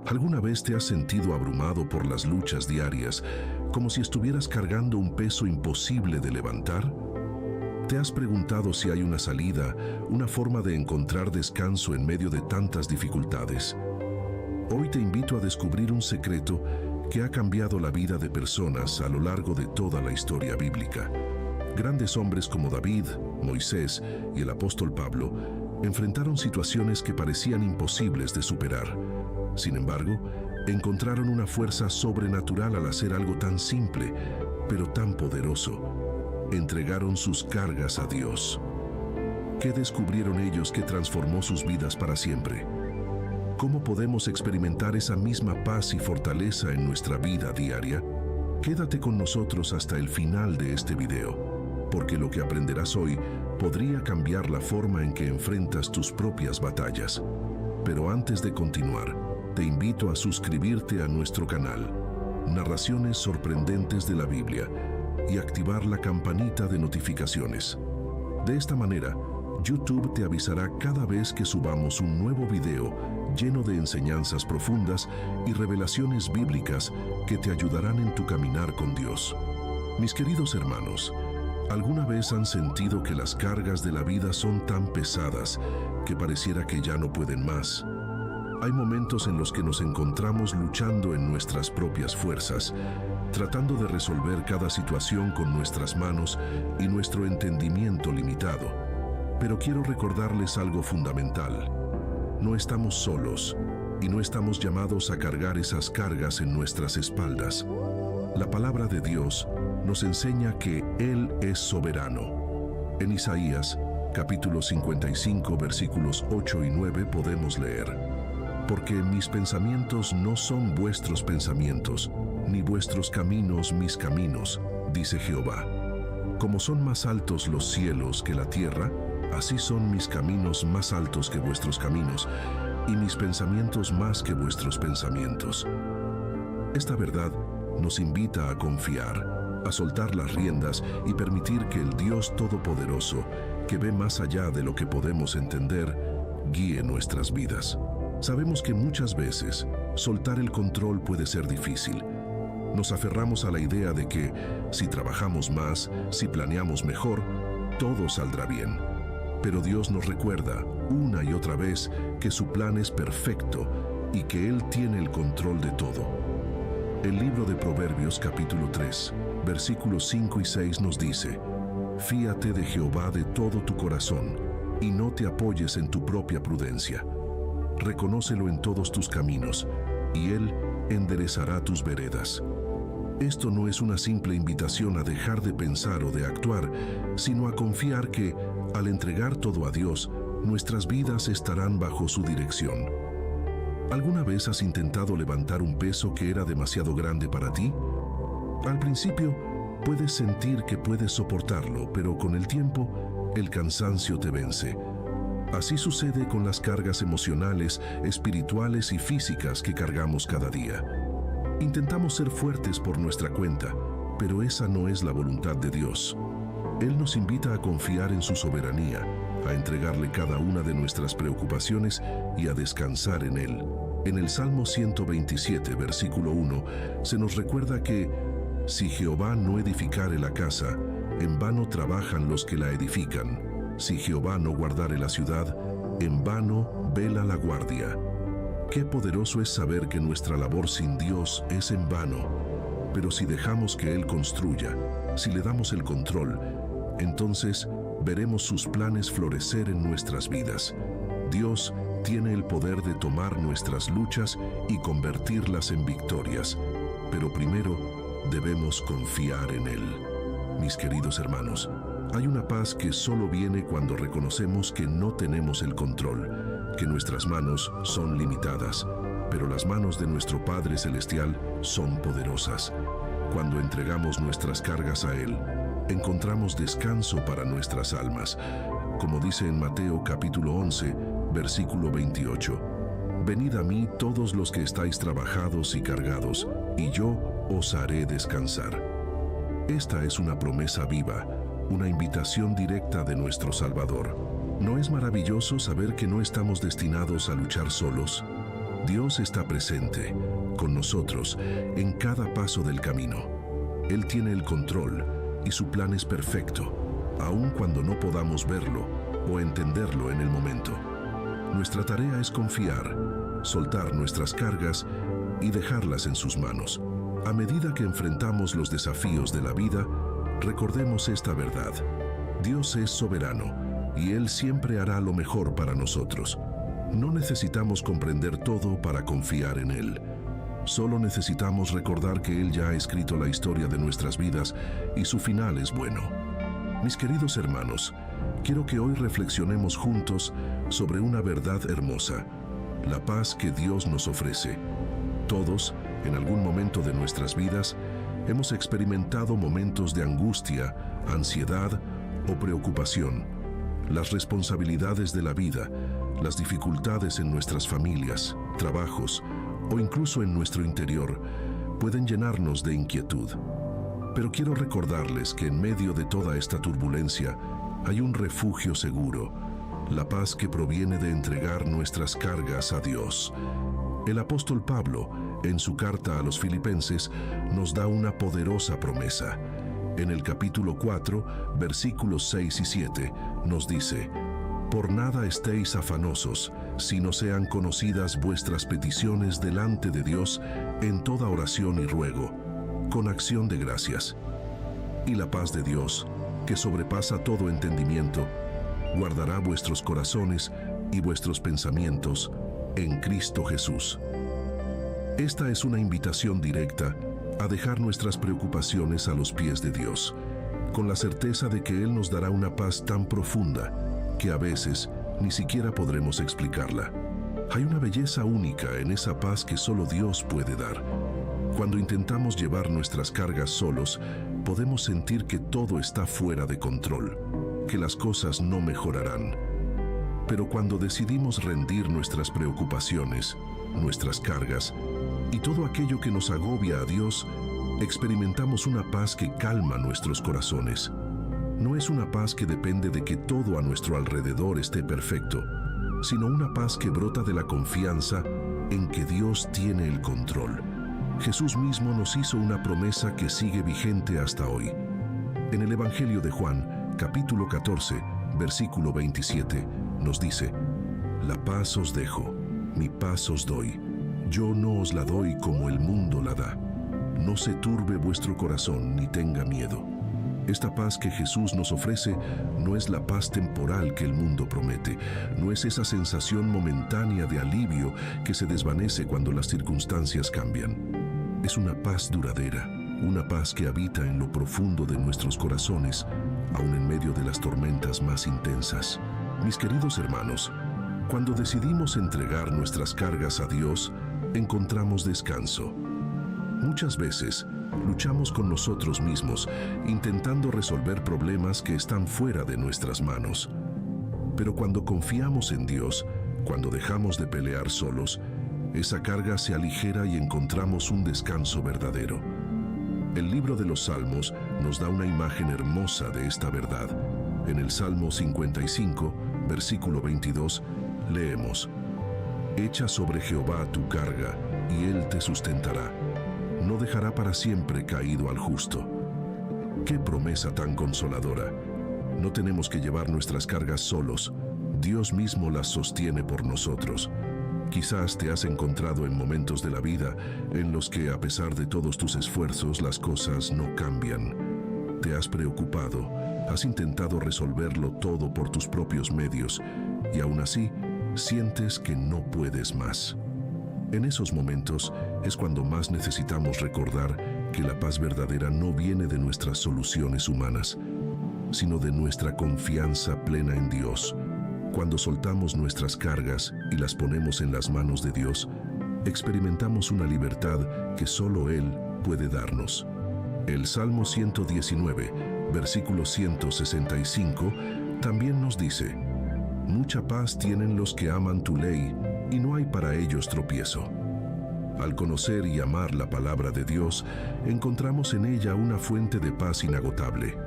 ¿Alguna vez te has sentido abrumado por las luchas diarias, como si estuvieras cargando un peso imposible de levantar? ¿Te has preguntado si hay una salida, una forma de encontrar descanso en medio de tantas dificultades? Hoy te invito a descubrir un secreto que ha cambiado la vida de personas a lo largo de toda la historia bíblica. Grandes hombres como David, Moisés y el apóstol Pablo enfrentaron situaciones que parecían imposibles de superar. Sin embargo, encontraron una fuerza sobrenatural al hacer algo tan simple, pero tan poderoso. Entregaron sus cargas a Dios. ¿Qué descubrieron ellos que transformó sus vidas para siempre? ¿Cómo podemos experimentar esa misma paz y fortaleza en nuestra vida diaria? Quédate con nosotros hasta el final de este video, porque lo que aprenderás hoy podría cambiar la forma en que enfrentas tus propias batallas. Pero antes de continuar, te invito a suscribirte a nuestro canal, Narraciones Sorprendentes de la Biblia, y activar la campanita de notificaciones. De esta manera, YouTube te avisará cada vez que subamos un nuevo video lleno de enseñanzas profundas y revelaciones bíblicas que te ayudarán en tu caminar con Dios. Mis queridos hermanos, ¿alguna vez han sentido que las cargas de la vida son tan pesadas que pareciera que ya no pueden más? Hay momentos en los que nos encontramos luchando en nuestras propias fuerzas, tratando de resolver cada situación con nuestras manos y nuestro entendimiento limitado. Pero quiero recordarles algo fundamental. No estamos solos y no estamos llamados a cargar esas cargas en nuestras espaldas. La palabra de Dios nos enseña que Él es soberano. En Isaías, capítulo 55, versículos 8 y 9 podemos leer: porque mis pensamientos no son vuestros pensamientos, ni vuestros caminos mis caminos, dice Jehová. Como son más altos los cielos que la tierra, así son mis caminos más altos que vuestros caminos, y mis pensamientos más que vuestros pensamientos. Esta verdad nos invita a confiar, a soltar las riendas y permitir que el Dios Todopoderoso, que ve más allá de lo que podemos entender, guíe nuestras vidas. Sabemos que muchas veces soltar el control puede ser difícil. Nos aferramos a la idea de que si trabajamos más, si planeamos mejor, todo saldrá bien. Pero Dios nos recuerda una y otra vez que su plan es perfecto y que Él tiene el control de todo. El libro de Proverbios capítulo 3, versículos 5 y 6 nos dice: fíate de Jehová de todo tu corazón y no te apoyes en tu propia prudencia. Reconócelo en todos tus caminos, y Él enderezará tus veredas. Esto no es una simple invitación a dejar de pensar o de actuar, sino a confiar que, al entregar todo a Dios, nuestras vidas estarán bajo su dirección. ¿Alguna vez has intentado levantar un peso que era demasiado grande para ti? Al principio, puedes sentir que puedes soportarlo, pero con el tiempo, el cansancio te vence. Así sucede con las cargas emocionales, espirituales y físicas que cargamos cada día. Intentamos ser fuertes por nuestra cuenta, pero esa no es la voluntad de Dios. Él nos invita a confiar en su soberanía, a entregarle cada una de nuestras preocupaciones y a descansar en Él. En el Salmo 127, versículo 1, se nos recuerda que si Jehová no edificare la casa, en vano trabajan los que la edifican. Si Jehová no guardare la ciudad, en vano vela la guardia. Qué poderoso es saber que nuestra labor sin Dios es en vano. Pero si dejamos que Él construya, si le damos el control, entonces veremos sus planes florecer en nuestras vidas. Dios tiene el poder de tomar nuestras luchas y convertirlas en victorias. Pero primero debemos confiar en Él. Mis queridos hermanos, hay una paz que solo viene cuando reconocemos que no tenemos el control, que nuestras manos son limitadas, pero las manos de nuestro Padre Celestial son poderosas. Cuando entregamos nuestras cargas a Él, encontramos descanso para nuestras almas, como dice en Mateo capítulo 11, versículo 28. Venid a mí todos los que estáis trabajados y cargados, y yo os haré descansar. Esta es una promesa viva, una invitación directa de nuestro Salvador. ¿No es maravilloso saber que no estamos destinados a luchar solos? Dios está presente, con nosotros, en cada paso del camino. Él tiene el control y su plan es perfecto, aun cuando no podamos verlo o entenderlo en el momento. Nuestra tarea es confiar, soltar nuestras cargas y dejarlas en sus manos. A medida que enfrentamos los desafíos de la vida, recordemos esta verdad. Dios es soberano y Él siempre hará lo mejor para nosotros. No necesitamos comprender todo para confiar en Él. Solo necesitamos recordar que Él ya ha escrito la historia de nuestras vidas y su final es bueno. Mis queridos hermanos, quiero que hoy reflexionemos juntos sobre una verdad hermosa, la paz que Dios nos ofrece. Todos, en algún momento de nuestras vidas, hemos experimentado momentos de angustia, ansiedad o preocupación. Las responsabilidades de la vida, las dificultades en nuestras familias, trabajos o incluso en nuestro interior pueden llenarnos de inquietud. Pero quiero recordarles que en medio de toda esta turbulencia hay un refugio seguro, la paz que proviene de entregar nuestras cargas a Dios. El apóstol Pablo, en su carta a los Filipenses, nos da una poderosa promesa. En el capítulo 4, versículos 6 y 7, nos dice: «Por nada estéis afanosos, sino sean conocidas vuestras peticiones delante de Dios en toda oración y ruego, con acción de gracias. Y la paz de Dios, que sobrepasa todo entendimiento, guardará vuestros corazones y vuestros pensamientos en Cristo Jesús». Esta es una invitación directa a dejar nuestras preocupaciones a los pies de Dios, con la certeza de que Él nos dará una paz tan profunda que a veces ni siquiera podremos explicarla. Hay una belleza única en esa paz que solo Dios puede dar. Cuando intentamos llevar nuestras cargas solos, podemos sentir que todo está fuera de control, que las cosas no mejorarán. Pero cuando decidimos rendir nuestras preocupaciones, nuestras cargas y todo aquello que nos agobia a Dios, experimentamos una paz que calma nuestros corazones. No es una paz que depende de que todo a nuestro alrededor esté perfecto, sino una paz que brota de la confianza en que Dios tiene el control. Jesús mismo nos hizo una promesa que sigue vigente hasta hoy. En el Evangelio de Juan, capítulo 14, versículo 27, nos dice: «La paz os dejo, mi paz os doy. Yo no os la doy como el mundo la da. No se turbe vuestro corazón ni tenga miedo». Esta paz que Jesús nos ofrece no es la paz temporal que el mundo promete, no es esa sensación momentánea de alivio que se desvanece cuando las circunstancias cambian. Es una paz duradera, una paz que habita en lo profundo de nuestros corazones, aun en medio de las tormentas más intensas. Mis queridos hermanos, cuando decidimos entregar nuestras cargas a Dios, encontramos descanso. Muchas veces luchamos con nosotros mismos, intentando resolver problemas que están fuera de nuestras manos. Pero cuando confiamos en Dios, cuando dejamos de pelear solos, esa carga se aligera y encontramos un descanso verdadero. El libro de los Salmos nos da una imagen hermosa de esta verdad. En el Salmo 55, versículo 22, leemos: «Echa sobre Jehová tu carga, y Él te sustentará. No dejará para siempre caído al justo». ¡Qué promesa tan consoladora! No tenemos que llevar nuestras cargas solos. Dios mismo las sostiene por nosotros. Quizás te has encontrado en momentos de la vida en los que, a pesar de todos tus esfuerzos, las cosas no cambian. Te has preocupado, has intentado resolverlo todo por tus propios medios y aún así sientes que no puedes más. En esos momentos es cuando más necesitamos recordar que la paz verdadera no viene de nuestras soluciones humanas, sino de nuestra confianza plena en Dios. Cuando soltamos nuestras cargas y las ponemos en las manos de Dios, experimentamos una libertad que solo Él puede darnos. El Salmo 119, versículo 165, también nos dice: «Mucha paz tienen los que aman tu ley, y no hay para ellos tropiezo». Al conocer y amar la palabra de Dios, encontramos en ella una fuente de paz inagotable.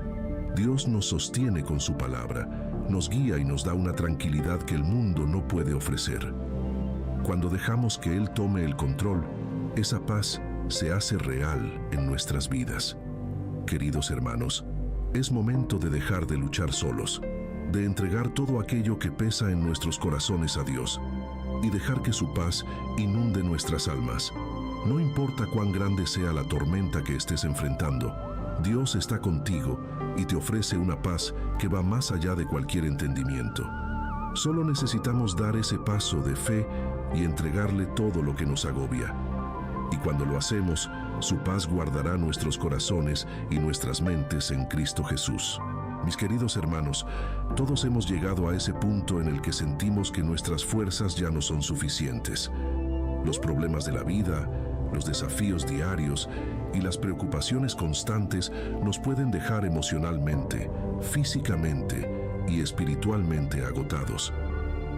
Dios nos sostiene con su palabra, nos guía y nos da una tranquilidad que el mundo no puede ofrecer. cuando dejamos que Él tome el control, esa paz se hace real en nuestras vidas. Queridos hermanos, es momento de dejar de luchar solos, de entregar todo aquello que pesa en nuestros corazones a Dios y dejar que su paz inunde nuestras almas. No importa cuán grande sea la tormenta que estés enfrentando, Dios está contigo y te ofrece una paz que va más allá de cualquier entendimiento. Solo necesitamos dar ese paso de fe y entregarle todo lo que nos agobia. Y cuando lo hacemos, su paz guardará nuestros corazones y nuestras mentes en Cristo Jesús. Mis queridos hermanos, todos hemos llegado a ese punto en el que sentimos que nuestras fuerzas ya no son suficientes. Los problemas de la vida, los desafíos diarios y las preocupaciones constantes nos pueden dejar emocionalmente, físicamente y espiritualmente agotados.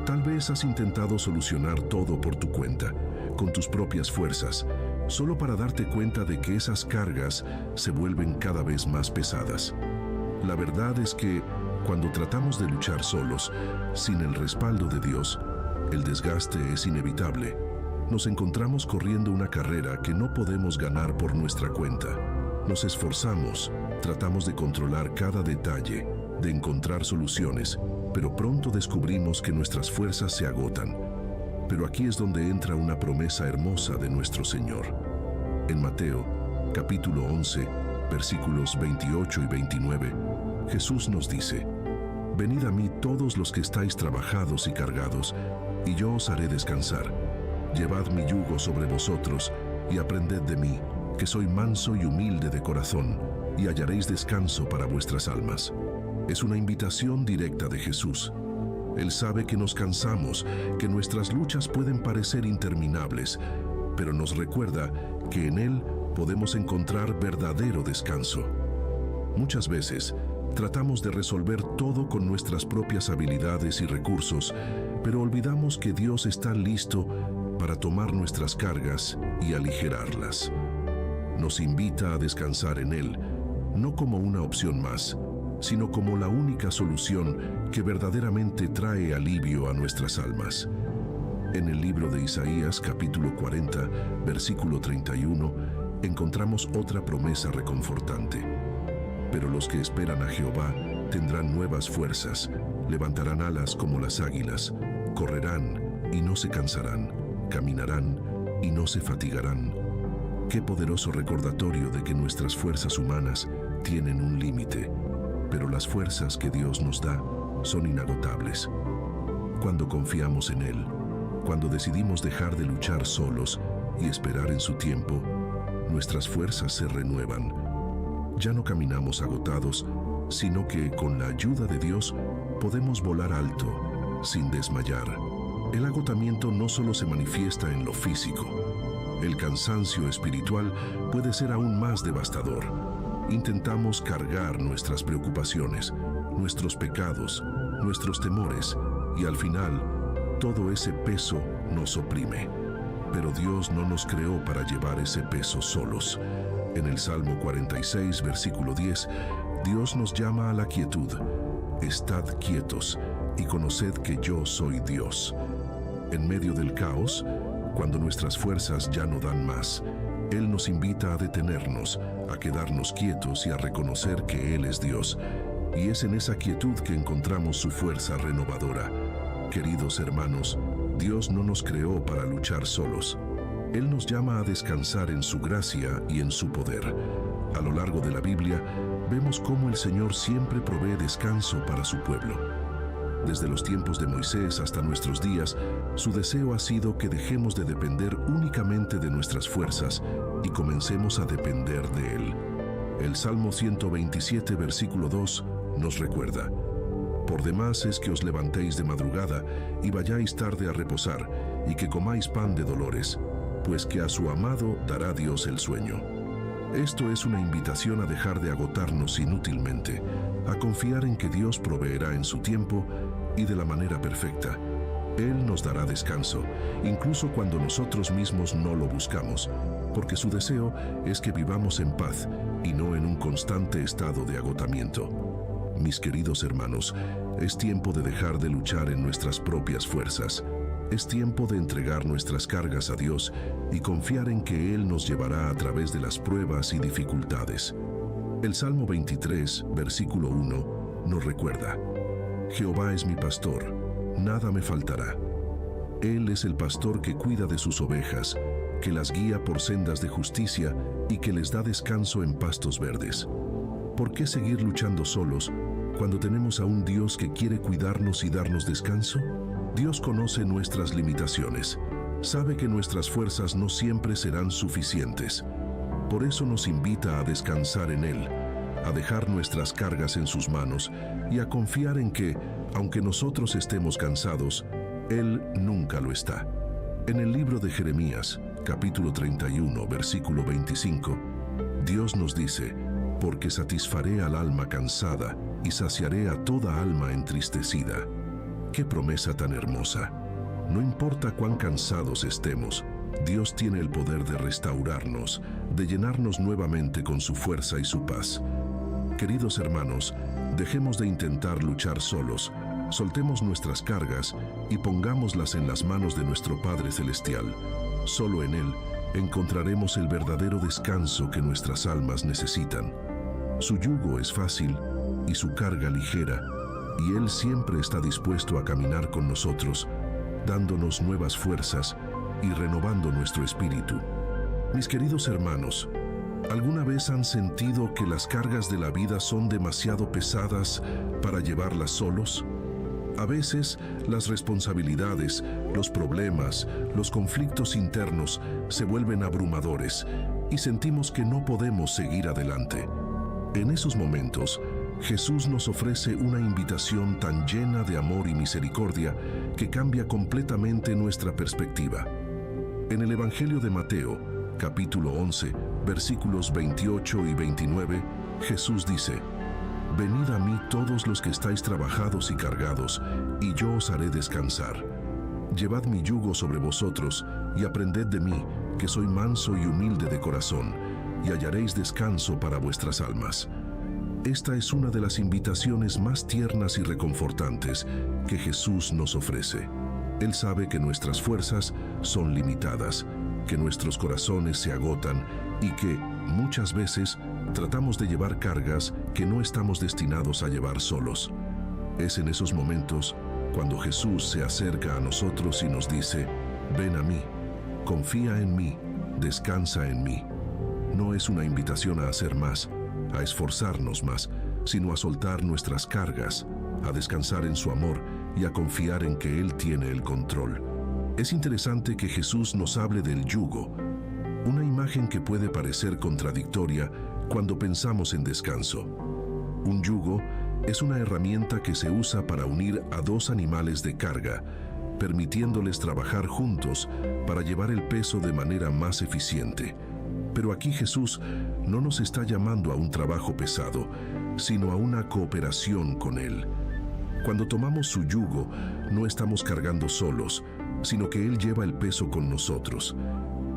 Tal vez has intentado solucionar todo por tu cuenta, con tus propias fuerzas, solo para darte cuenta de que esas cargas se vuelven cada vez más pesadas. La verdad es que, cuando tratamos de luchar solos, sin el respaldo de Dios, el desgaste es inevitable. Nos encontramos corriendo una carrera que no podemos ganar por nuestra cuenta. Nos esforzamos, tratamos de controlar cada detalle, de encontrar soluciones, pero pronto descubrimos que nuestras fuerzas se agotan. Pero aquí es donde entra una promesa hermosa de nuestro Señor. En Mateo, capítulo 11, versículos 28 y 29, Jesús nos dice: «Venid a mí todos los que estáis trabajados y cargados, y yo os haré descansar. Llevad mi yugo sobre vosotros, y aprended de mí, que soy manso y humilde de corazón, y hallaréis descanso para vuestras almas». Es una invitación directa de Jesús. Él sabe que nos cansamos, que nuestras luchas pueden parecer interminables, pero nos recuerda que en Él podemos encontrar verdadero descanso. Muchas veces tratamos de resolver todo con nuestras propias habilidades y recursos, pero olvidamos que Dios está listo para tomar nuestras cargas y aligerarlas. Nos invita a descansar en Él, no como una opción más, sino como la única solución que verdaderamente trae alivio a nuestras almas. En el libro de Isaías, capítulo 40, versículo 31, encontramos otra promesa reconfortante. Pero los que esperan a Jehová tendrán nuevas fuerzas, levantarán alas como las águilas, correrán y no se cansarán, caminarán y no se fatigarán. Qué poderoso recordatorio de que nuestras fuerzas humanas tienen un límite, pero las fuerzas que Dios nos da son inagotables. Cuando confiamos en Él, cuando decidimos dejar de luchar solos y esperar en su tiempo, nuestras fuerzas se renuevan. Ya no caminamos agotados, sino que con la ayuda de Dios podemos volar alto, sin desmayar. El agotamiento no solo se manifiesta en lo físico. El cansancio espiritual puede ser aún más devastador. Intentamos cargar nuestras preocupaciones, nuestros pecados, nuestros temores, y al final, todo ese peso nos oprime. Pero Dios no nos creó para llevar ese peso solos. En el Salmo 46, versículo 10, Dios nos llama a la quietud. Estad quietos y conoced que yo soy Dios. En medio del caos, cuando nuestras fuerzas ya no dan más, Él nos invita a detenernos, a quedarnos quietos y a reconocer que Él es Dios. Y es en esa quietud que encontramos su fuerza renovadora. Queridos hermanos, Dios no nos creó para luchar solos. Él nos llama a descansar en su gracia y en su poder. A lo largo de la Biblia, vemos cómo el Señor siempre provee descanso para su pueblo. Desde los tiempos de Moisés hasta nuestros días, su deseo ha sido que dejemos de depender únicamente de nuestras fuerzas y comencemos a depender de Él. El Salmo 127, versículo 2, nos recuerda: «Por demás es que os levantéis de madrugada y vayáis tarde a reposar, y que comáis pan de dolores, pues que a su amado dará Dios el sueño». Esto es una invitación a dejar de agotarnos inútilmente, a confiar en que Dios proveerá en su tiempo y de la manera perfecta. Él nos dará descanso, incluso cuando nosotros mismos no lo buscamos, porque su deseo es que vivamos en paz y no en un constante estado de agotamiento. Mis queridos hermanos, es tiempo de dejar de luchar en nuestras propias fuerzas. Es tiempo de entregar nuestras cargas a Dios y confiar en que Él nos llevará a través de las pruebas y dificultades. El Salmo 23, versículo 1, nos recuerda: Jehová es mi pastor, nada me faltará. Él es el pastor que cuida de sus ovejas, que las guía por sendas de justicia y que les da descanso en pastos verdes. ¿Por qué seguir luchando solos cuando tenemos a un Dios que quiere cuidarnos y darnos descanso? Dios conoce nuestras limitaciones, sabe que nuestras fuerzas no siempre serán suficientes. Por eso nos invita a descansar en Él, a dejar nuestras cargas en sus manos y a confiar en que, aunque nosotros estemos cansados, Él nunca lo está. En el libro de Jeremías, capítulo 31, versículo 25, Dios nos dice: porque satisfaré al alma cansada y saciaré a toda alma entristecida. ¡Qué promesa tan hermosa! No importa cuán cansados estemos, Dios tiene el poder de restaurarnos, de llenarnos nuevamente con su fuerza y su paz. Queridos hermanos, dejemos de intentar luchar solos, soltemos nuestras cargas y pongámoslas en las manos de nuestro Padre Celestial. Solo en Él encontraremos el verdadero descanso que nuestras almas necesitan. Su yugo es fácil y su carga ligera, y Él siempre está dispuesto a caminar con nosotros, dándonos nuevas fuerzas y renovando nuestro espíritu. Mis queridos hermanos, ¿alguna vez han sentido que las cargas de la vida son demasiado pesadas para llevarlas solos? A veces, las responsabilidades, los problemas, los conflictos internos se vuelven abrumadores y sentimos que no podemos seguir adelante. En esos momentos, Jesús nos ofrece una invitación tan llena de amor y misericordia que cambia completamente nuestra perspectiva. En el Evangelio de Mateo, capítulo 11, versículos 28 y 29, Jesús dice: Venid a mí todos los que estáis trabajados y cargados, y yo os haré descansar. Llevad mi yugo sobre vosotros, y aprended de mí, que soy manso y humilde de corazón, y hallaréis descanso para vuestras almas. Esta es una de las invitaciones más tiernas y reconfortantes que Jesús nos ofrece. Él sabe que nuestras fuerzas son limitadas, que nuestros corazones se agotan y que, muchas veces, tratamos de llevar cargas que no estamos destinados a llevar solos. Es en esos momentos cuando Jesús se acerca a nosotros y nos dice: ven a mí, confía en mí, descansa en mí. No es una invitación a hacer más, a esforzarnos más, sino a soltar nuestras cargas, a descansar en su amor y a confiar en que Él tiene el control. Es interesante que Jesús nos hable del yugo, una imagen que puede parecer contradictoria cuando pensamos en descanso. Un yugo es una herramienta que se usa para unir a dos animales de carga, permitiéndoles trabajar juntos para llevar el peso de manera más eficiente. Pero aquí Jesús no nos está llamando a un trabajo pesado, sino a una cooperación con Él. Cuando tomamos su yugo, no estamos cargando solos, sino que Él lleva el peso con nosotros.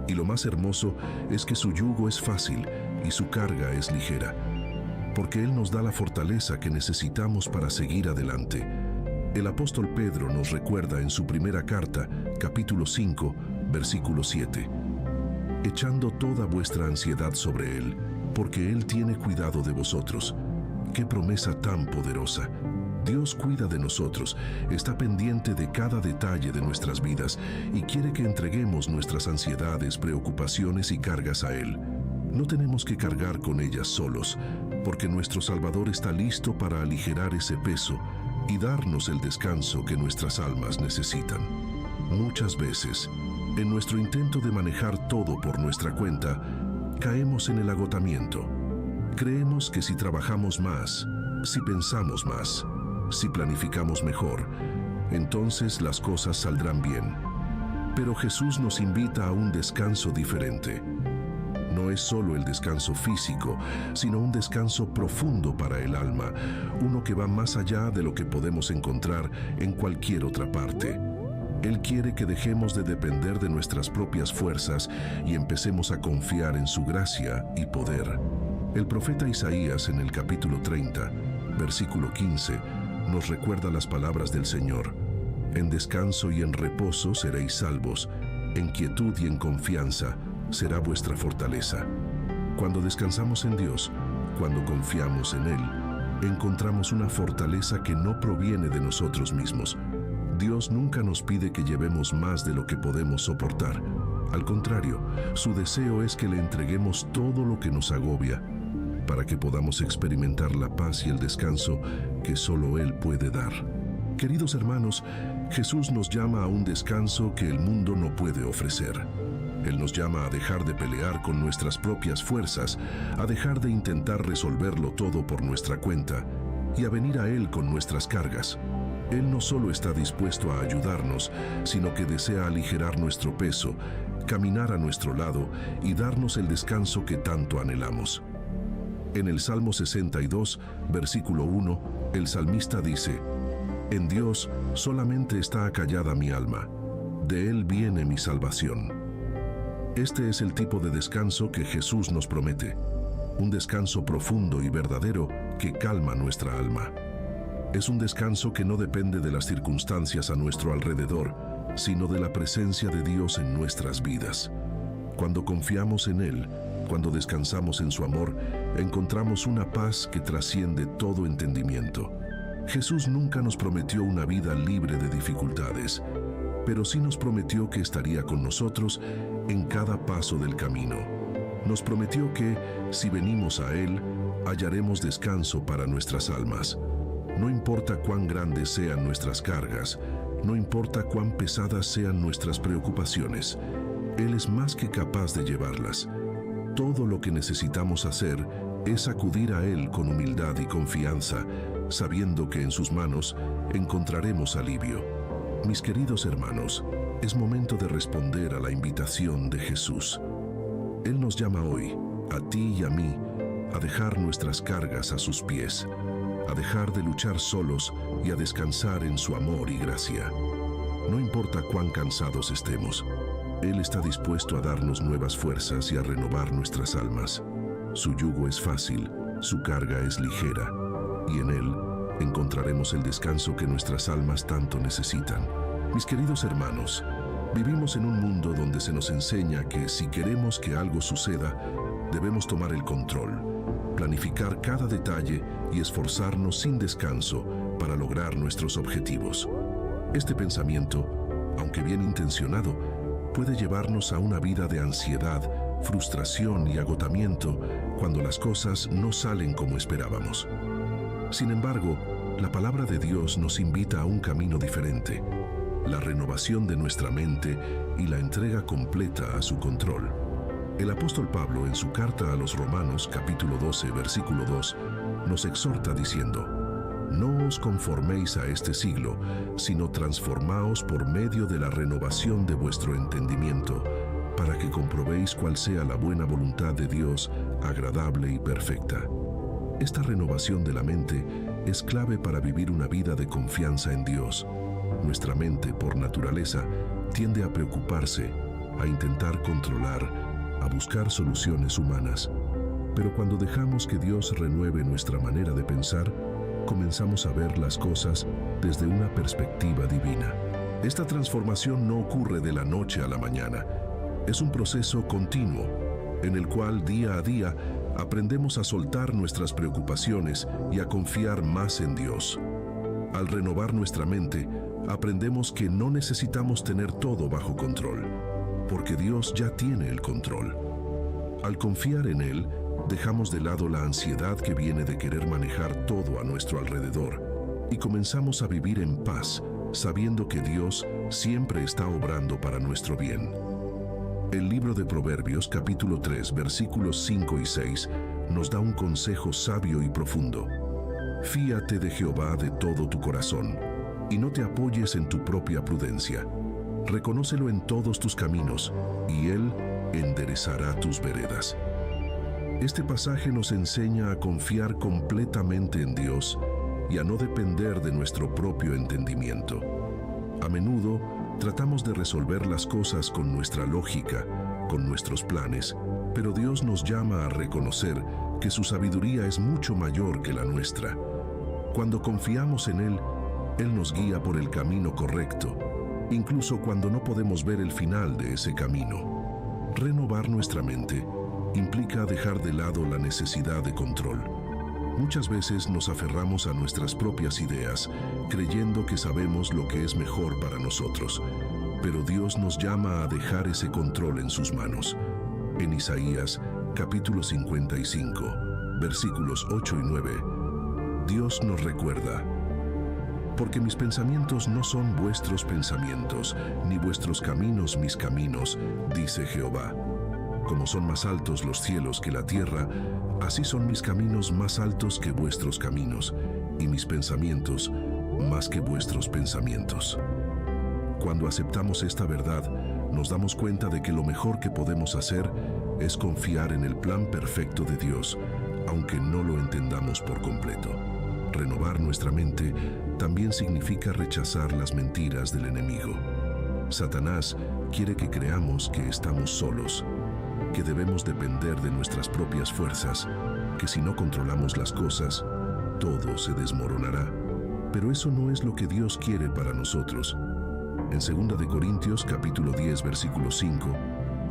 Y lo más hermoso es que su yugo es fácil y su carga es ligera, porque Él nos da la fortaleza que necesitamos para seguir adelante. El apóstol Pedro nos recuerda en su primera carta, capítulo 5, versículo 7. Echando toda vuestra ansiedad sobre Él, porque Él tiene cuidado de vosotros. ¡Qué promesa tan poderosa! Dios cuida de nosotros, está pendiente de cada detalle de nuestras vidas y quiere que entreguemos nuestras ansiedades, preocupaciones y cargas a Él. No tenemos que cargar con ellas solos, porque nuestro Salvador está listo para aligerar ese peso y darnos el descanso que nuestras almas necesitan. Muchas veces, en nuestro intento de manejar todo por nuestra cuenta, caemos en el agotamiento. Creemos que si trabajamos más, si pensamos más, si planificamos mejor, entonces las cosas saldrán bien. Pero Jesús nos invita a un descanso diferente. No es solo el descanso físico, sino un descanso profundo para el alma, uno que va más allá de lo que podemos encontrar en cualquier otra parte. Él quiere que dejemos de depender de nuestras propias fuerzas y empecemos a confiar en su gracia y poder. El profeta Isaías, en el capítulo 30, versículo 15, nos recuerda las palabras del Señor: En descanso y en reposo seréis salvos, en quietud y en confianza será vuestra fortaleza. Cuando descansamos en Dios, cuando confiamos en Él, encontramos una fortaleza que no proviene de nosotros mismos. Dios nunca nos pide que llevemos más de lo que podemos soportar. Al contrario, su deseo es que le entreguemos todo lo que nos agobia, para que podamos experimentar la paz y el descanso que solo Él puede dar. Queridos hermanos, Jesús nos llama a un descanso que el mundo no puede ofrecer. Él nos llama a dejar de pelear con nuestras propias fuerzas, a dejar de intentar resolverlo todo por nuestra cuenta y a venir a Él con nuestras cargas. Él no solo está dispuesto a ayudarnos, sino que desea aligerar nuestro peso, caminar a nuestro lado y darnos el descanso que tanto anhelamos. En el Salmo 62, versículo 1, el salmista dice: «En Dios solamente está acallada mi alma, de Él viene mi salvación». Este es el tipo de descanso que Jesús nos promete, un descanso profundo y verdadero que calma nuestra alma. Es un descanso que no depende de las circunstancias a nuestro alrededor, sino de la presencia de Dios en nuestras vidas. Cuando confiamos en Él, cuando descansamos en su amor, encontramos una paz que trasciende todo entendimiento. Jesús nunca nos prometió una vida libre de dificultades, pero sí nos prometió que estaría con nosotros en cada paso del camino. Nos prometió que, si venimos a Él, hallaremos descanso para nuestras almas. No importa cuán grandes sean nuestras cargas, no importa cuán pesadas sean nuestras preocupaciones, Él es más que capaz de llevarlas. Todo lo que necesitamos hacer es acudir a Él con humildad y confianza, sabiendo que en sus manos encontraremos alivio. Mis queridos hermanos, es momento de responder a la invitación de Jesús. Él nos llama hoy, a ti y a mí, a dejar nuestras cargas a sus pies, a dejar de luchar solos y a descansar en su amor y gracia. No importa cuán cansados estemos, Él está dispuesto a darnos nuevas fuerzas y a renovar nuestras almas. Su yugo es fácil, su carga es ligera, y en Él encontraremos el descanso que nuestras almas tanto necesitan. Mis queridos hermanos, vivimos en un mundo donde se nos enseña que si queremos que algo suceda, debemos tomar el control, planificar cada detalle y esforzarnos sin descanso para lograr nuestros objetivos. Este pensamiento, aunque bien intencionado, puede llevarnos a una vida de ansiedad, frustración y agotamiento cuando las cosas no salen como esperábamos. Sin embargo, la palabra de Dios nos invita a un camino diferente, la renovación de nuestra mente y la entrega completa a su control. El apóstol Pablo, en su carta a los Romanos, capítulo 12, versículo 2, nos exhorta diciendo: «No os conforméis a este siglo, sino transformaos por medio de la renovación de vuestro entendimiento, para que comprobéis cuál sea la buena voluntad de Dios, agradable y perfecta». Esta renovación de la mente es clave para vivir una vida de confianza en Dios. Nuestra mente, por naturaleza, tiende a preocuparse, a intentar controlar, a buscar soluciones humanas. Pero cuando dejamos que Dios renueve nuestra manera de pensar, comenzamos a ver las cosas desde una perspectiva divina. Esta transformación no ocurre de la noche a la mañana. Es un proceso continuo, en el cual día a día aprendemos a soltar nuestras preocupaciones y a confiar más en Dios. Al renovar nuestra mente, aprendemos que no necesitamos tener todo bajo control, porque Dios ya tiene el control. Al confiar en Él, dejamos de lado la ansiedad que viene de querer manejar todo a nuestro alrededor y comenzamos a vivir en paz, sabiendo que Dios siempre está obrando para nuestro bien. El libro de Proverbios, capítulo 3, versículos 5 y 6, nos da un consejo sabio y profundo. Fíate de Jehová de todo tu corazón, y no te apoyes en tu propia prudencia. Reconócelo en todos tus caminos, y Él enderezará tus veredas. Este pasaje nos enseña a confiar completamente en Dios y a no depender de nuestro propio entendimiento. A menudo, tratamos de resolver las cosas con nuestra lógica, con nuestros planes, pero Dios nos llama a reconocer que su sabiduría es mucho mayor que la nuestra. Cuando confiamos en Él, Él nos guía por el camino correcto, incluso cuando no podemos ver el final de ese camino. Renovar nuestra mente implica dejar de lado la necesidad de control. Muchas veces nos aferramos a nuestras propias ideas, creyendo que sabemos lo que es mejor para nosotros. Pero Dios nos llama a dejar ese control en sus manos. En Isaías, capítulo 55, versículos 8 y 9, Dios nos recuerda: porque mis pensamientos no son vuestros pensamientos, ni vuestros caminos mis caminos, dice Jehová. Como son más altos los cielos que la tierra, así son mis caminos más altos que vuestros caminos, y mis pensamientos más que vuestros pensamientos. Cuando aceptamos esta verdad, nos damos cuenta de que lo mejor que podemos hacer es confiar en el plan perfecto de Dios, aunque no lo entendamos por completo. Renovar nuestra mente también significa rechazar las mentiras del enemigo. Satanás quiere que creamos que estamos solos, que debemos depender de nuestras propias fuerzas, que si no controlamos las cosas, todo se desmoronará. Pero eso no es lo que Dios quiere para nosotros. En 2 de Corintios, capítulo 10, versículo 5,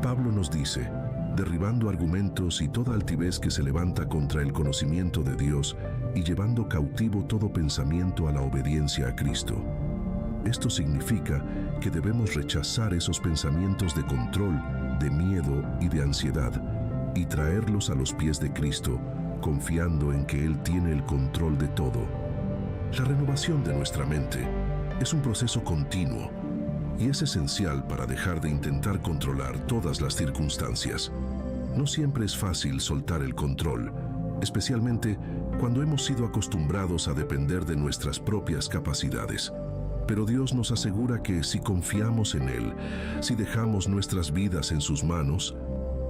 Pablo nos dice: derribando argumentos y toda altivez que se levanta contra el conocimiento de Dios, y llevando cautivo todo pensamiento a la obediencia a Cristo. Esto significa que debemos rechazar esos pensamientos de control, de miedo y de ansiedad, y traerlos a los pies de Cristo, confiando en que Él tiene el control de todo. La renovación de nuestra mente es un proceso continuo y es esencial para dejar de intentar controlar todas las circunstancias. No siempre es fácil soltar el control, especialmente cuando hemos sido acostumbrados a depender de nuestras propias capacidades. Pero Dios nos asegura que si confiamos en Él, si dejamos nuestras vidas en sus manos,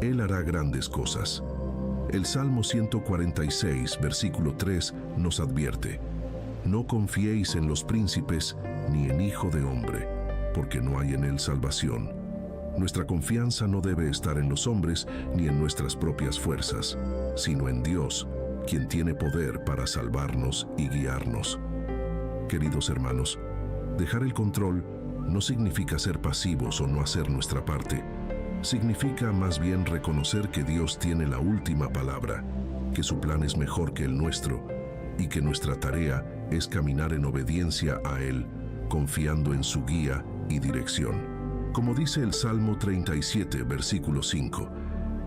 Él hará grandes cosas. El Salmo 146, versículo 3, nos advierte: no confiéis en los príncipes ni en hijo de hombre, porque no hay en él salvación. Nuestra confianza no debe estar en los hombres ni en nuestras propias fuerzas, sino en Dios, quien tiene poder para salvarnos y guiarnos. Queridos hermanos, dejar el control no significa ser pasivos o no hacer nuestra parte. Significa más bien reconocer que Dios tiene la última palabra, que su plan es mejor que el nuestro y que nuestra tarea es caminar en obediencia a Él, confiando en su guía y dirección. Como dice el Salmo 37, versículo 5,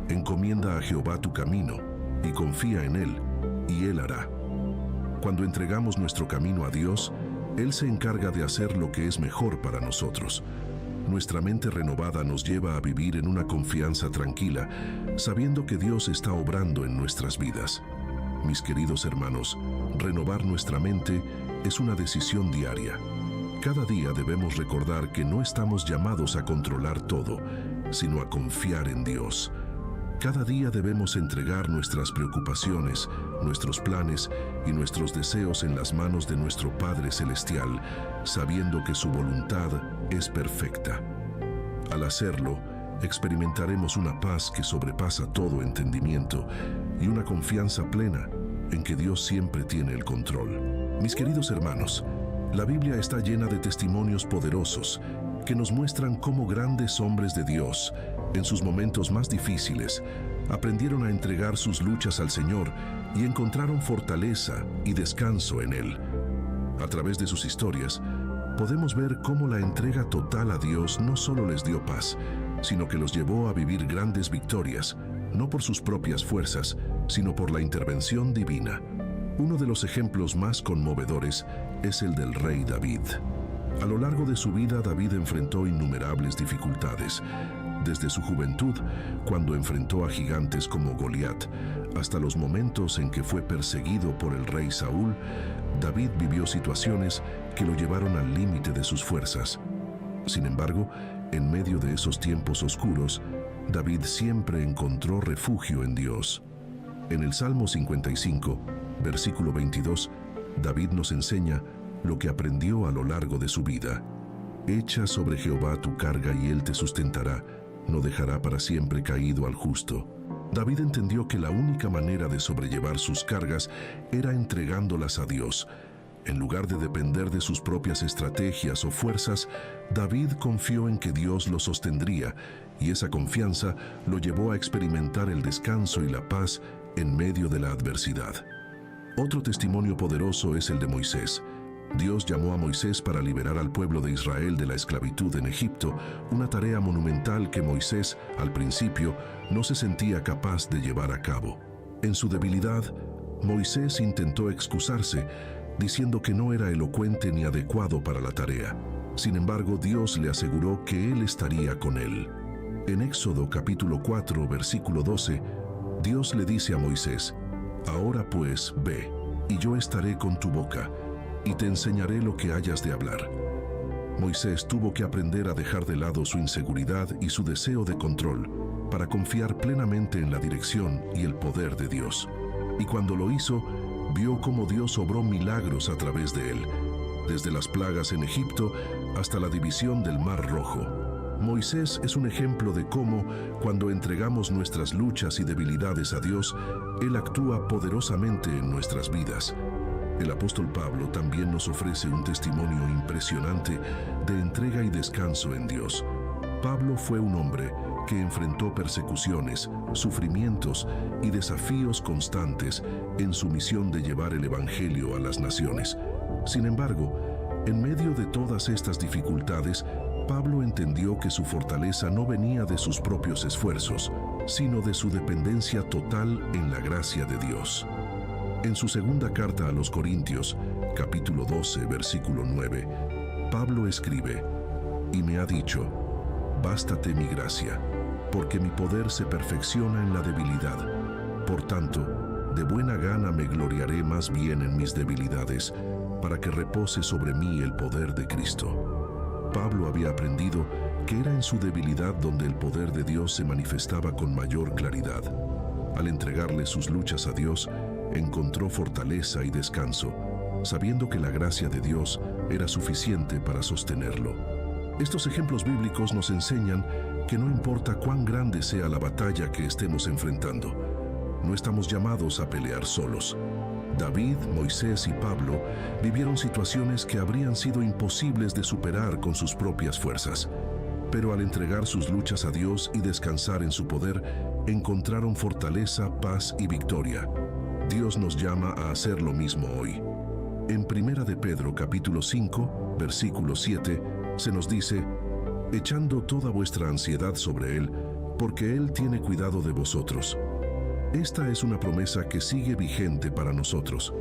encomienda a Jehová tu camino y confía en Él, y Él hará. Cuando entregamos nuestro camino a Dios, Él se encarga de hacer lo que es mejor para nosotros. Nuestra mente renovada nos lleva a vivir en una confianza tranquila, sabiendo que Dios está obrando en nuestras vidas. Mis queridos hermanos, renovar nuestra mente es una decisión diaria. Cada día debemos recordar que no estamos llamados a controlar todo, sino a confiar en Dios. Cada día debemos entregar nuestras preocupaciones, nuestros planes y nuestros deseos en las manos de nuestro Padre Celestial, sabiendo que su voluntad es perfecta. Al hacerlo, experimentaremos una paz que sobrepasa todo entendimiento y una confianza plena en que Dios siempre tiene el control. Mis queridos hermanos, la Biblia está llena de testimonios poderosos que nos muestran cómo grandes hombres de Dios, en sus momentos más difíciles, aprendieron a entregar sus luchas al Señor y encontraron fortaleza y descanso en Él. A través de sus historias, podemos ver cómo la entrega total a Dios no solo les dio paz, sino que los llevó a vivir grandes victorias, no por sus propias fuerzas, sino por la intervención divina. Uno de los ejemplos más conmovedores es el del rey David. A lo largo de su vida, David enfrentó innumerables dificultades, desde su juventud, cuando enfrentó a gigantes como Goliat, hasta los momentos en que fue perseguido por el rey Saúl. David vivió situaciones que lo llevaron al límite de sus fuerzas. Sin embargo, en medio de esos tiempos oscuros, David siempre encontró refugio en Dios. En el Salmo 55, versículo 22, David nos enseña lo que aprendió a lo largo de su vida. Echa sobre Jehová tu carga y Él te sustentará, no dejará para siempre caído al justo. David entendió que la única manera de sobrellevar sus cargas era entregándolas a Dios, En lugar de depender de sus propias estrategias o fuerzas, David confió en que Dios lo sostendría, y esa confianza lo llevó a experimentar el descanso y la paz en medio de la adversidad. Otro testimonio poderoso es el de Moisés. Dios llamó a Moisés para liberar al pueblo de Israel de la esclavitud en Egipto, una tarea monumental que Moisés, al principio, no se sentía capaz de llevar a cabo. En su debilidad, Moisés intentó excusarse, diciendo que no era elocuente ni adecuado para la tarea. Sin embargo, Dios le aseguró que Él estaría con él. En Éxodo capítulo 4, versículo 12, Dios le dice a Moisés: «Ahora pues, ve, y yo estaré con tu boca, y te enseñaré lo que hayas de hablar». Moisés tuvo que aprender a dejar de lado su inseguridad y su deseo de control para confiar plenamente en la dirección y el poder de Dios. Y cuando lo hizo, vio cómo Dios obró milagros a través de él, desde las plagas en Egipto hasta la división del Mar Rojo. Moisés es un ejemplo de cómo, cuando entregamos nuestras luchas y debilidades a Dios, Él actúa poderosamente en nuestras vidas. El apóstol Pablo también nos ofrece un testimonio impresionante de entrega y descanso en Dios. Pablo fue un hombre que enfrentó persecuciones, sufrimientos y desafíos constantes en su misión de llevar el Evangelio a las naciones. Sin embargo, en medio de todas estas dificultades, Pablo entendió que su fortaleza no venía de sus propios esfuerzos, sino de su dependencia total en la gracia de Dios. En su segunda carta a los Corintios, capítulo 12, versículo 9, Pablo escribe: «Y me ha dicho, bástate mi gracia, porque mi poder se perfecciona en la debilidad. Por tanto, de buena gana me gloriaré más bien en mis debilidades, para que repose sobre mí el poder de Cristo». Pablo había aprendido que era en su debilidad donde el poder de Dios se manifestaba con mayor claridad. Al entregarle sus luchas a Dios, encontró fortaleza y descanso, sabiendo que la gracia de Dios era suficiente para sostenerlo. Estos ejemplos bíblicos nos enseñan que no importa cuán grande sea la batalla que estemos enfrentando, no estamos llamados a pelear solos. David, Moisés y Pablo vivieron situaciones que habrían sido imposibles de superar con sus propias fuerzas, pero al entregar sus luchas a Dios y descansar en su poder, encontraron fortaleza, paz y victoria. Dios nos llama a hacer lo mismo hoy. En 1 de Pedro capítulo 5, versículo 7, se nos dice: «Echando toda vuestra ansiedad sobre Él, porque Él tiene cuidado de vosotros». Esta es una promesa que sigue vigente para nosotros.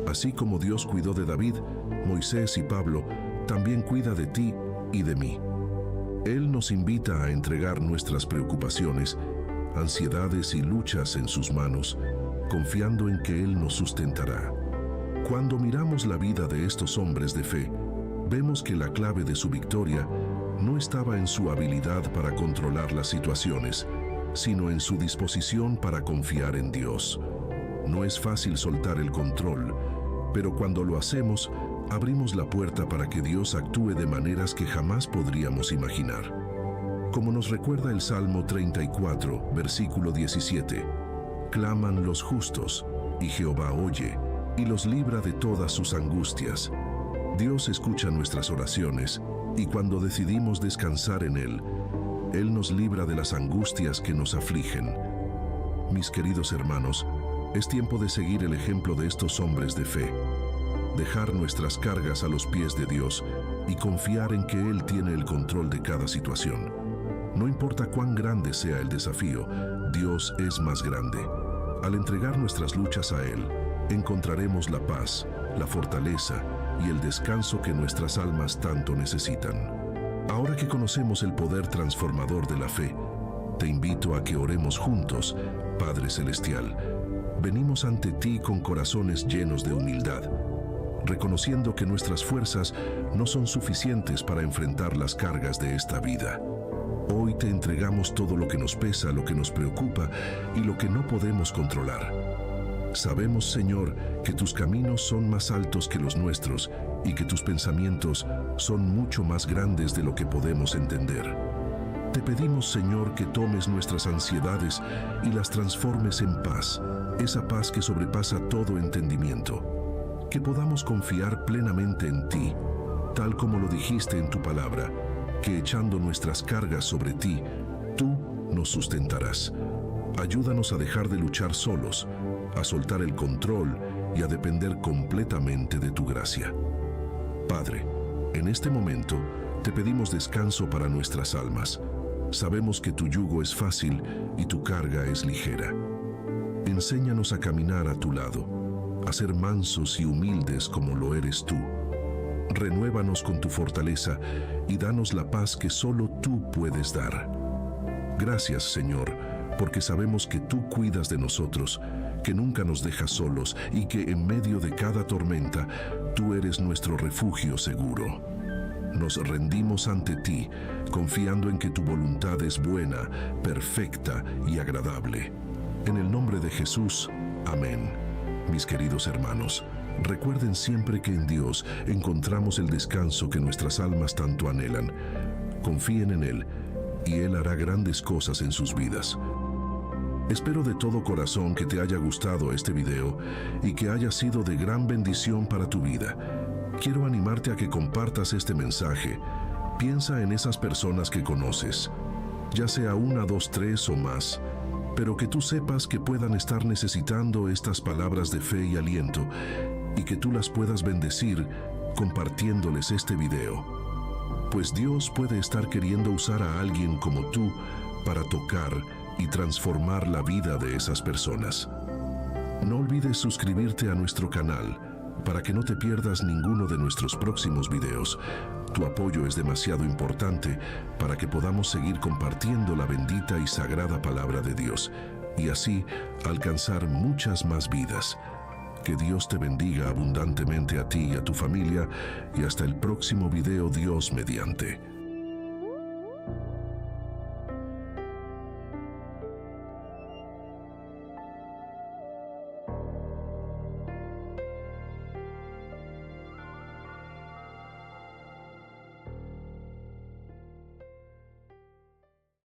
Así como Dios cuidó de David, Moisés y Pablo, también cuida de ti y de mí. Él nos invita a entregar nuestras preocupaciones, ansiedades y luchas en sus manos, confiando en que Él nos sustentará. Cuando miramos la vida de estos hombres de fe, vemos que la clave de su victoria no estaba en su habilidad para controlar las situaciones, sino en su disposición para confiar en Dios. No es fácil soltar el control, pero cuando lo hacemos, abrimos la puerta para que Dios actúe de maneras que jamás podríamos imaginar. Como nos recuerda el Salmo 34, versículo 17, «Claman los justos, y Jehová oye, y los libra de todas sus angustias». Dios escucha nuestras oraciones, y cuando decidimos descansar en Él, Él nos libra de las angustias que nos afligen. Mis queridos hermanos, es tiempo de seguir el ejemplo de estos hombres de fe, dejar nuestras cargas a los pies de Dios y confiar en que Él tiene el control de cada situación. No importa cuán grande sea el desafío, Dios es más grande. Al entregar nuestras luchas a Él, encontraremos la paz, la fortaleza y el descanso que nuestras almas tanto necesitan. Ahora que conocemos el poder transformador de la fe, te invito a que oremos juntos. Padre Celestial, venimos ante ti con corazones llenos de humildad, reconociendo que nuestras fuerzas no son suficientes para enfrentar las cargas de esta vida. Hoy te entregamos todo lo que nos pesa, lo que nos preocupa y lo que no podemos controlar. Sabemos, Señor, que tus caminos son más altos que los nuestros y que tus pensamientos son mucho más grandes de lo que podemos entender. Te pedimos, Señor, que tomes nuestras ansiedades y las transformes en paz, esa paz que sobrepasa todo entendimiento. que podamos confiar plenamente en ti, tal como lo dijiste en tu palabra, que echando nuestras cargas sobre ti, tú nos sustentarás. Ayúdanos a dejar de luchar solos, a soltar el control y a depender completamente de tu gracia. Padre, en este momento te pedimos descanso para nuestras almas. Sabemos que tu yugo es fácil y tu carga es ligera. Enséñanos a caminar a tu lado, a ser mansos y humildes como lo eres tú. Renuévanos con tu fortaleza y danos la paz que solo tú puedes dar. Gracias, Señor, porque sabemos que tú cuidas de nosotros, que nunca nos dejas solos y que en medio de cada tormenta tú eres nuestro refugio seguro. Nos rendimos ante ti, confiando en que tu voluntad es buena, perfecta y agradable. En el nombre de Jesús, amén. Mis queridos hermanos, recuerden siempre que en Dios encontramos el descanso que nuestras almas tanto anhelan. Confíen en Él y Él hará grandes cosas en sus vidas. Espero de todo corazón que te haya gustado este video y que haya sido de gran bendición para tu vida. Quiero animarte a que compartas este mensaje. Piensa en esas personas que conoces, ya sea 1, 2, 3 o más, pero que tú sepas que puedan estar necesitando estas palabras de fe y aliento y que tú las puedas bendecir compartiéndoles este video. Pues Dios puede estar queriendo usar a alguien como tú para tocar y transformar la vida de esas personas. No olvides suscribirte a nuestro canal para que no te pierdas ninguno de nuestros próximos videos. Tu apoyo es demasiado importante para que podamos seguir compartiendo la bendita y sagrada palabra de Dios y así alcanzar muchas más vidas. Que Dios te bendiga abundantemente a ti y a tu familia y hasta el próximo video, Dios mediante.